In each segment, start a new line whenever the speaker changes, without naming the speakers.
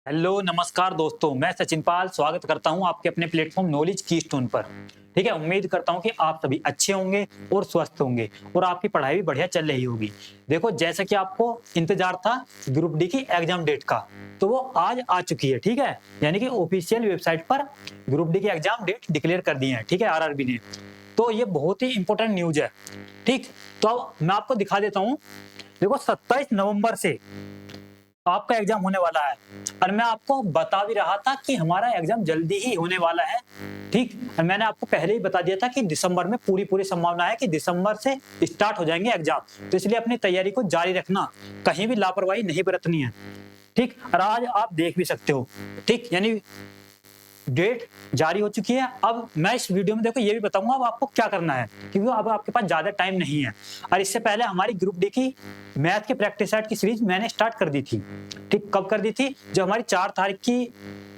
Hello नमस्कार दोस्तों, मैं सचिन पाल स्वागत करता हूं आपके अपने प्लेटफॉर्म नॉलेज कीस्टोन पर। ठीक है, उम्मीद करता हूं कि आप सभी अच्छे होंगे और स्वस्थ होंगे और आपकी पढ़ाई भी बढ़िया चल रही होगी। देखो, जैसा कि आपको इंतजार था ग्रुप डी की एग्जाम डेट का, तो वो आज आ चुकी है। ठीक है, यानी कि ऑफिशियल वेबसाइट पर ग्रुप डी की एग्जाम डेट डिक्लेयर कर दी है। ठीक है, आरआरबी ने। तो ये बहुत ही इंपॉर्टेंट न्यूज है। ठीक, तो अब मैं आपको दिखा देता हूँ। देखो, 27 नवंबर से आपका एग्जाम होने वाला है और मैं आपको बता भी रहा था कि हमारा एग्जाम जल्दी ही होने वाला है। ठीक, और मैंने आपको पहले ही बता दिया था कि दिसंबर में पूरी संभावना है कि दिसंबर से स्टार्ट हो जाएंगे एग्जाम। तो इसलिए अपनी तैयारी को जारी रखना, कहीं भी लापरवाही नहीं बरतनी है। ठीक, और आज आप देख भी सकते हो। ठीक, यानी डेट जारी हो चुकी है। अब मैं इस वीडियो में देखो ये भी बताऊंगा अब आपको क्या करना है, क्योंकि अब आपके पास ज्यादा टाइम नहीं है। और इससे पहले हमारी ग्रुप डी की मैथ के प्रैक्टिस सेट की सीरीज मैंने स्टार्ट कर दी थी। ठीक, कब कर दी थी? जो हमारी 4 तारीख की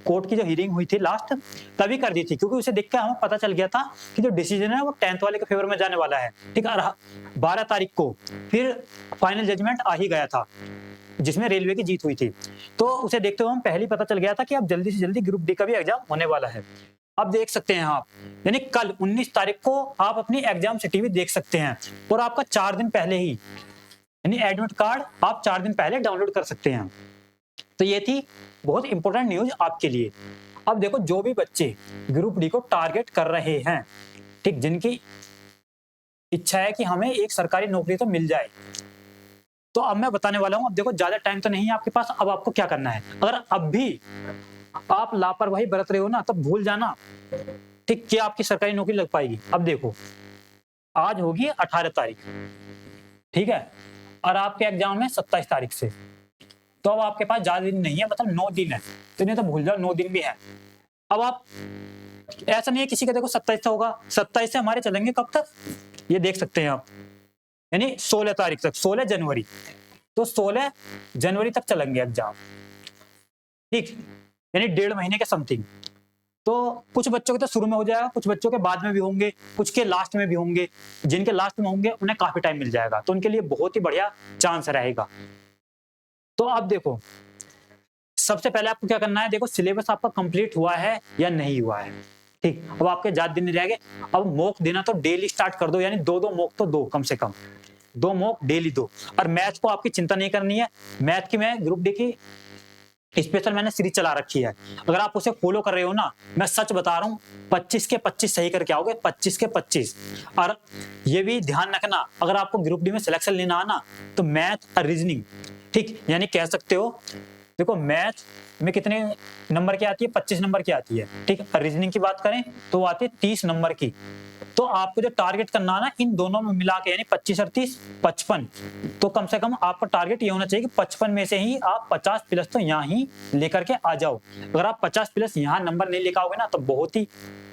कोर्ट की जो हियरिंग हुई थी लास्ट, तभी कर दी थी, क्योंकि उसे देख के हमें पता चल गया था कि जो डिसीजन है वो 10th वाले के फेवर में जाने वाला है। ठीक, और 12 तारीख को फिर फाइनल जजमेंट आ ही गया था जिसमें रेलवे की जीत हुई थी। तो उसे देखते हुए हम पहले ही पता चल गया था कि अब जल्दी से जल्दी ग्रुप डी का भी एग्जाम होने वाला है। अब देख सकते हैं आप, यानी कल 19 तारीख को आप अपनी एग्जाम सिटी भी देख सकते हैं और आपका 4 दिन पहले ही, यानी एडमिट कार्ड आप 4 दिन पहले डाउनलोड कर सकते हैं। तो ये थी बहुत इंपॉर्टेंट न्यूज आपके लिए। अब देखो, जो भी बच्चे ग्रुप डी को टारगेट कर रहे हैं, ठीक, जिनकी इच्छा है कि हमें एक सरकारी नौकरी तो मिल जाए, तो अब मैं बताने वाला हूं। अब देखो, ज्यादा टाइम तो नहीं है आपके पास। अब आपको क्या करना है, अगर अब भी आप लापरवाही बरत रहे हो ना, तो भूल जाना ठीक कि आपकी सरकारी नौकरी लग पाएगी। अब देखो, आज होगी 18 तारीख, ठीक है, और आपके एग्जाम है 27 तारीख से। तो अब आपके पास ज्यादा दिन नहीं है, मतलब 9 दिन है। तो नहीं तो भूल जाओ, 9 दिन भी है। अब आप, ऐसा नहीं है किसी का देखो 27 से होगा, 27 से हमारे चलेंगे कब तक ये देख सकते हैं आप, यानी 16 तारीख तक, 16 जनवरी। तो 16 जनवरी तक चलेंगे एग्जाम। ठीक, यानी 1.5 महीने के समथिंग। तो कुछ बच्चों के तो शुरू में हो जाएगा, कुछ बच्चों के बाद में भी होंगे, कुछ के लास्ट में भी होंगे। जिनके लास्ट में होंगे उन्हें काफी टाइम मिल जाएगा, तो उनके लिए बहुत ही बढ़िया चांस रहेगा। तो अब देखो, सबसे पहले आपको क्या करना है, देखो सिलेबस आपका कंप्लीट हुआ है या नहीं हुआ है। ठीक, अब आपके ज्यादा दिन नहीं रह गए। अब मॉक देना तो डेली स्टार्ट कर दो, यानी 2-2 मॉक तो दो, कम से कम 2 मॉक डेली दो। और मैथ को आपकी चिंता नहीं करनी है। मैथ की मैं ग्रुप डी की स्पेशल मैंने सीरीज चला रखी है। अगर आप उसे फॉलो कर रहे हो ना, मैं सच बता रहा हूँ, 25 के 25 सही करके आओगे, 25 के 25। और ये भी ध्यान रखना, अगर आपको ग्रुप डी में सिलेक्शन लेना आना, तो मैथ और रीजनिंग, ठीक, यानी कह सकते हो, देखो मैथ में कितने नंबर की आती है? 25 नंबर की आती है। ठीक, और रीजनिंग की बात करें तो वो आती है 30 नंबर की। तो आपको जो टारगेट करना है ना, इन दोनों में मिला के, यानी 25 और 30, 55। तो कम से कम आपका टारगेट ये होना चाहिए कि 55 में से ही आप 50 प्लस तो यहाँ ही लेकर के आ जाओ। अगर आप 50 प्लस यहाँ नंबर नहीं लेकर आओगे ना, तो बहुत ही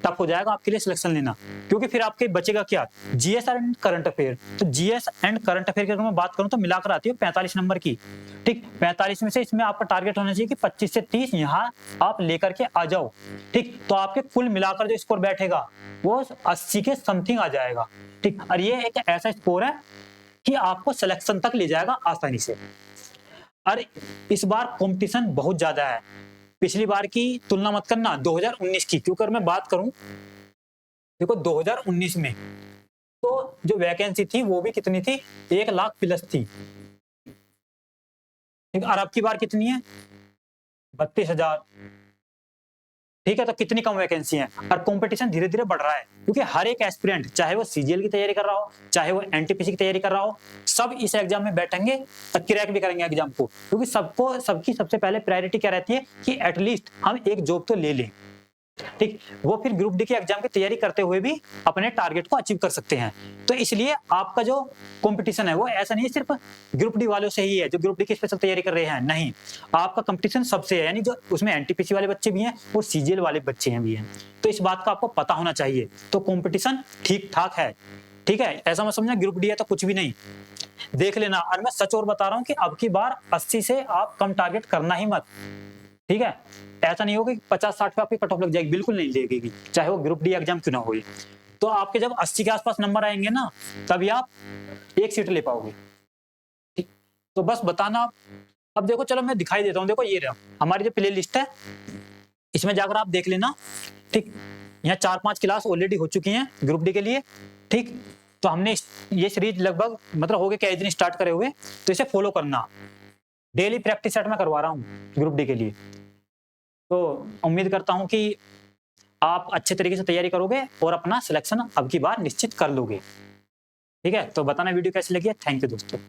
टफ हो जाएगा आपके लिए सिलेक्शन लेना, क्योंकि फिर आपके बचेगा क्या? GS and current affair. तो जीएस एंड करंट अफेयर की अगर मैं बात करूं तो मिलाकर आती है 45 नंबर की। ठीक, 45 में से इसमें आपका टारगेट होना चाहिए कि 25 से 30 यहाँ आप लेकर के आ जाओ। ठीक, तो आपके कुल मिलाकर जो स्कोर बैठेगा वो 80 के समथिंग आ जाएगा। ठीक, और ये एक ऐसा स्कोर है कि आपको सिलेक्शन तक ले जाएगा आसानी से। और इस बार कंपटीशन बहुत ज्यादा है। पिछली बार की तुलना मत करना 2019 की, क्योंकि अगर मैं बात करूं, देखो 2019 में तो जो वैकेंसी थी वो भी कितनी थी? 1 लाख प्लस थी। और अब की बार कितनी है? 32,000। ठीक है, तो कितनी कम वैकेंसी है और कंपटीशन धीरे धीरे बढ़ रहा है, क्योंकि हर एक एस्पिरेंट, चाहे वो सीजीएल की तैयारी कर रहा हो, चाहे वो एनटीपीसी की तैयारी कर रहा हो, सब इस एग्जाम में बैठेंगे और क्रैक भी करेंगे एग्जाम को, क्योंकि सबको, सबकी सबसे पहले प्रायोरिटी क्या रहती है कि एटलीस्ट हम एक जॉब तो ले लें। ठीक, वो फिर ग्रुप डी की एग्जाम की तैयारी करते हुए भी अपने टारगेट को अचीव कर सकते हैं। तो इसलिए आपका जो कंपटीशन है वो ऐसा नहीं है सिर्फ ग्रुप डी वालों से ही है जो ग्रुप डी की स्पेशल तैयारी कर रहे हैं, नहीं, आपका कंपटीशन सबसे है, यानी जो उसमें एनटीपीसी वाले बच्चे भी हैं और सीजीएल वाले बच्चे हैं भी हैं। तो इस बात का आपको पता होना चाहिए। तो कंपटीशन ठीक ठाक है। ठीक है, ऐसा मत समझना ग्रुप डी है तो कुछ भी नहीं, देख लेना। और मैं सच और बता रहा हूँ कि अब की बार 80 से आप कम टारगेट करना ही मत। ठीक है, ऐसा नहीं होगा कि 50-60 पे आपकी कट ऑफ लग जाएगी, बिल्कुल नहीं लगेगी, चाहे वो ग्रुप डी एग्जाम क्यों ना हो। तो आपके जब 80 के आसपास नंबर आएंगे ना, तभी आप एक सीट ले पाओगे। ठीक, तो बस बताना अब देखो चलो मैं दिखाई देता हूँ, देखो ये रहा हमारी जो प्ले लिस्ट है, इसमें जाकर आप देख लेना। ठीक, यहाँ 4-5 क्लास ऑलरेडी हो चुकी हैं ग्रुप डी के लिए। ठीक, तो हमने ये सीरीज लगभग मतलब हो गए कई दिन स्टार्ट करे हुए, तो इसे फॉलो करना। डेली प्रैक्टिस सेट में करवा रहा हूँ ग्रुप डी के लिए। तो उम्मीद करता हूँ कि आप अच्छे तरीके से तैयारी करोगे और अपना सिलेक्शन अब की बार निश्चित कर लोगे। ठीक है, तो बताना वीडियो कैसी लगी है। थैंक यू दोस्तों।